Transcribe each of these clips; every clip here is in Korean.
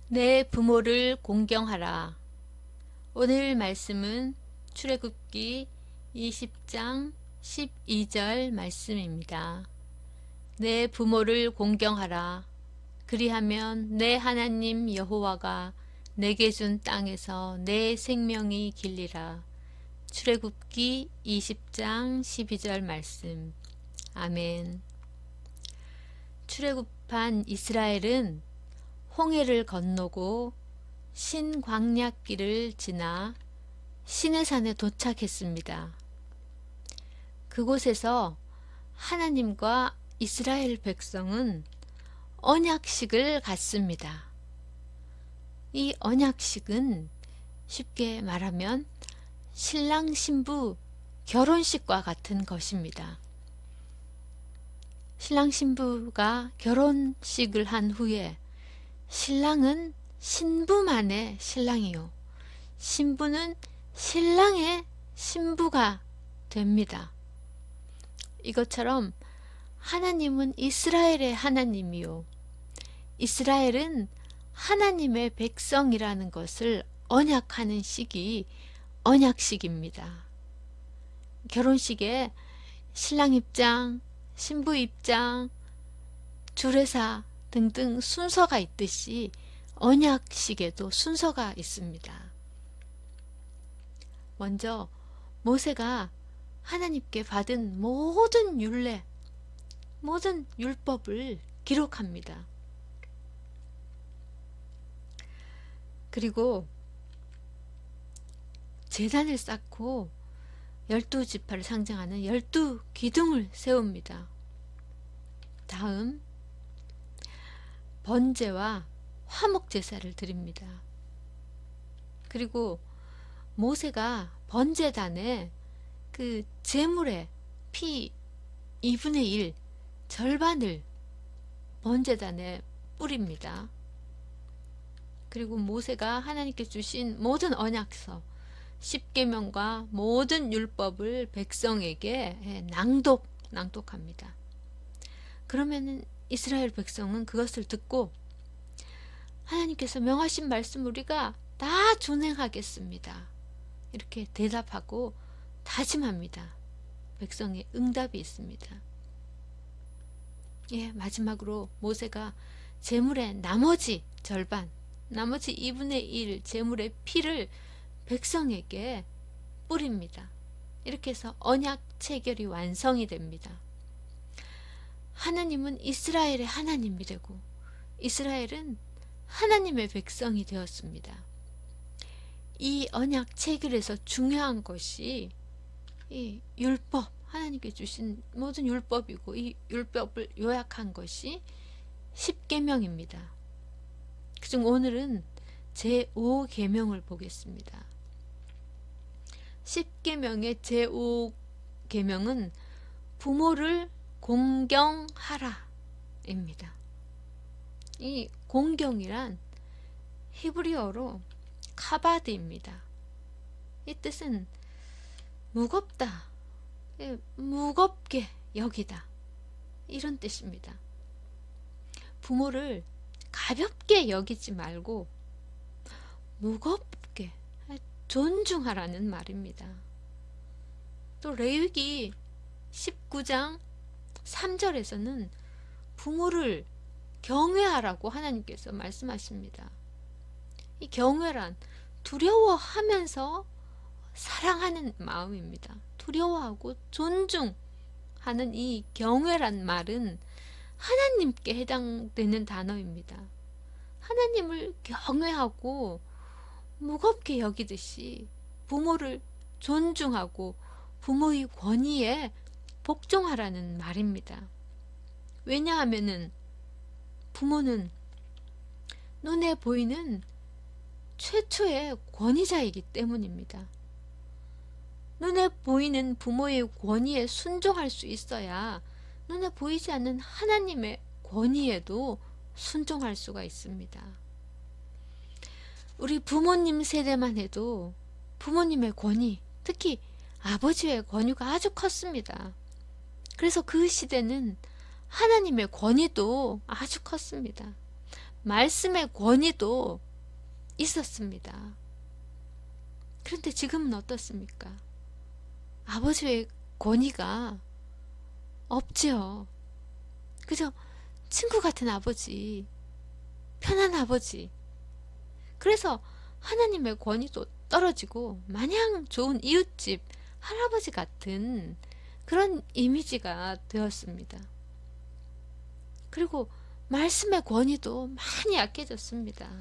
내 부모를 공경하라. 오늘 말씀은 출애굽기 20장 12절 말씀입니다. 내 부모를 공경하라. 그리하면 내 하나님 여호와가 내게 준 땅에서 내 생명이 길리라. 출애굽기 20장 12절 말씀. 아멘. 출애굽한 이스라엘은 홍해를 건너고 신광야길을 지나 시내산에 도착했습니다. 그곳에서 하나님과 이스라엘 백성은 언약식을 갖습니다. 이 언약식은 쉽게 말하면 신랑 신부 결혼식과 같은 것입니다. 신랑 신부가 결혼식을 한 후에 신랑은 신부만의 신랑이요, 신부는 신랑의 신부가 됩니다. 이것처럼 하나님은 이스라엘의 하나님이요, 이스라엘은 하나님의 백성이라는 것을 언약하는 식이 언약식입니다. 결혼식에 신랑 입장, 신부 입장, 주례사 등등 순서가 있듯이 언약식에도 순서가 있습니다. 먼저 모세가 하나님께 받은 모든 율례, 모든 율법을 기록합니다. 그리고 제단을 쌓고 12지파를 상징하는 12기둥을 세웁니다. 다음 번제와 화목 제사를 드립니다. 그리고 모세가 번제단에 그 제물의 피 2분의 1 절반을 번제단에 뿌립니다. 그리고 모세가 하나님께 주신 모든 언약서 10계명과 모든 율법을 백성에게 낭독합니다. 그러면은 이스라엘 백성은 그것을 듣고 하나님께서 명하신 말씀 우리가 다 준행하겠습니다, 이렇게 대답하고 다짐합니다. 백성의 응답이 있습니다. 마지막으로 모세가 제물의 나머지 절반, 나머지 2분의 1 제물의 피를 백성에게 뿌립니다. 이렇게 해서 언약 체결이 완성이 됩니다. 하나님은 이스라엘의 하나님이 되고 이스라엘은 하나님의 백성이 되었습니다. 이 언약 체결에서 중요한 것이 이 율법, 하나님께 주신 모든 율법이고, 이 율법을 요약한 것이 10계명입니다. 그중 오늘은 제5계명을 보겠습니다. 10계명의 제5계명은 부모를 공경하라 입니다. 이 공경이란 히브리어로 카바드입니다. 이 뜻은 무겁다, 무겁게 여기다, 이런 뜻입니다. 부모를 가볍게 여기지 말고 무겁게 존중하라는 말입니다. 또 레위기 19장 3절에서는 부모를 경외하라고 하나님께서 말씀하십니다. 이 경외란 두려워하면서 사랑하는 마음입니다. 두려워하고 존중하는 이 경외란 말은 하나님께 해당되는 단어입니다. 하나님을 경외하고 무겁게 여기듯이 부모를 존중하고 부모의 권위에 복종하라는 말입니다. 왜냐하면은 부모는 눈에 보이는 최초의 권위자이기 때문입니다. 눈에 보이는 부모의 권위에 순종할 수 있어야 눈에 보이지 않는 하나님의 권위에도 순종할 수가 있습니다. 우리 부모님 세대만 해도 부모님의 권위, 특히 아버지의 권위가 아주 컸습니다. 그래서 그 시대는 하나님의 권위도 아주 컸습니다. 말씀의 권위도 있었습니다. 그런데 지금은 어떻습니까? 아버지의 권위가 없지요. 그저 친구 같은 아버지, 편한 아버지. 그래서 하나님의 권위도 떨어지고 마냥 좋은 이웃집 할아버지 같은 그런 이미지가 되었습니다. 그리고 말씀의 권위도 많이 약해졌습니다.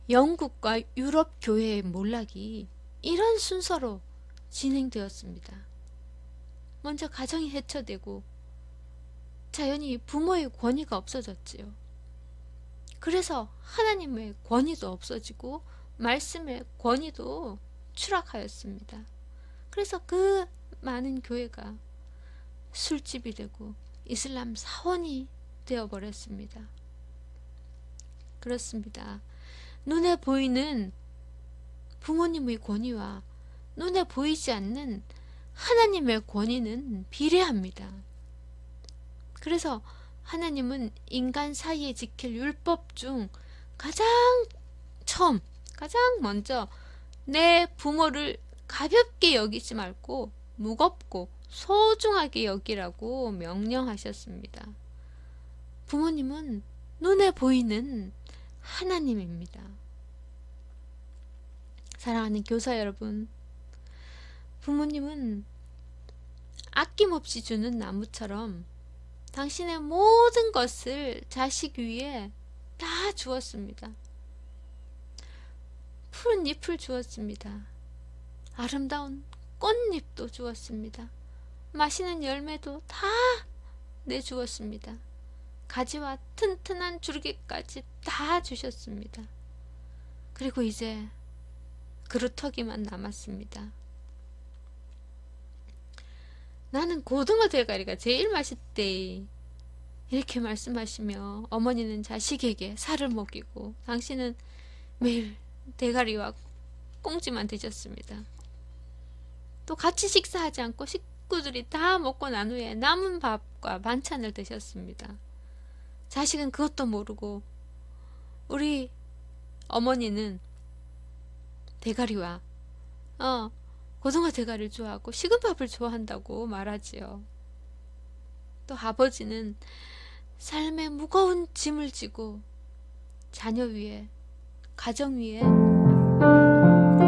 영국과 유럽 교회의 몰락이 이런 순서로 진행되었습니다. 먼저 가정이 해체되고 자연히 부모의 권위가 없어졌지요. 그래서 하나님의 권위도 없어지고 말씀의 권위도 추락하였습니다. 그래서 그 많은 교회가 술집이 되고 이슬람 사원이 되어버렸습니다. 그렇습니다. 눈에 보이는 부모님의 권위와 눈에 보이지 않는 하나님의 권위는 비례합니다. 그래서 하나님은 인간 사이에 지킬 율법 중 가장 먼저 내 부모를 가볍게 여기지 말고 무겁고 소중하게 여기라고 명령하셨습니다. 부모님은 눈에 보이는 하나님입니다. 사랑하는 교사 여러분, 부모님은 아낌없이 주는 나무처럼 당신의 모든 것을 자식 위에 다 주었습니다. 푸른 잎을 주었습니다. 아름다운 꽃잎도 주었습니다. 맛있는 열매도 다 내주었습니다. 가지와 튼튼한 줄기까지 다 주셨습니다. 그리고 이제 그루터기만 남았습니다. 나는 고등어 대가리가 제일 맛있대. 이렇게 말씀하시며 어머니는 자식에게 살을 먹이고 당신은 매일 대가리와 꽁지만 드셨습니다. 또 같이 식사하지 않고 식구들이 다 먹고 난 후에 남은 밥과 반찬을 드셨습니다. 자식은 그것도 모르고 우리 어머니는 대가리와 고등어 대가리를 좋아하고 식은 밥을 좋아한다고 말하지요. 또 아버지는 삶의 무거운 짐을 지고 자녀 위에, 가정 위에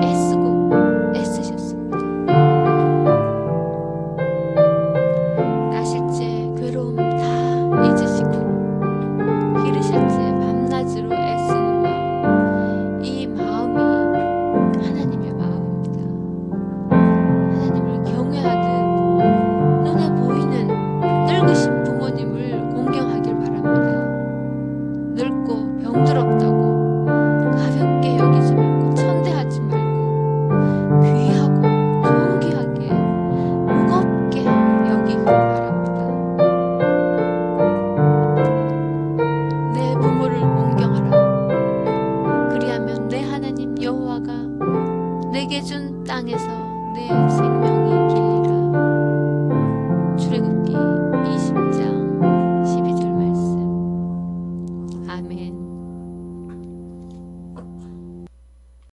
애쓰고 애쓰셨습니다. 나실제 괴로움 다 잊으시고 기르실제 밤낮으로 애쓰는 마음, 이 마음이 하나님의 마음입니다. 하나님을 경외하듯 눈에 보이는 늙으신 부모님을 공경하길 바랍니다. 늙고 병들었다고 가볍게 여기지 말고 천대하지 말고 귀하고 존귀하게 무겁게 여기길 바랍니다. 내 부모를 공경하라. 그리하면 내 하나님 여호와가 내게 준 땅에서 내 생명을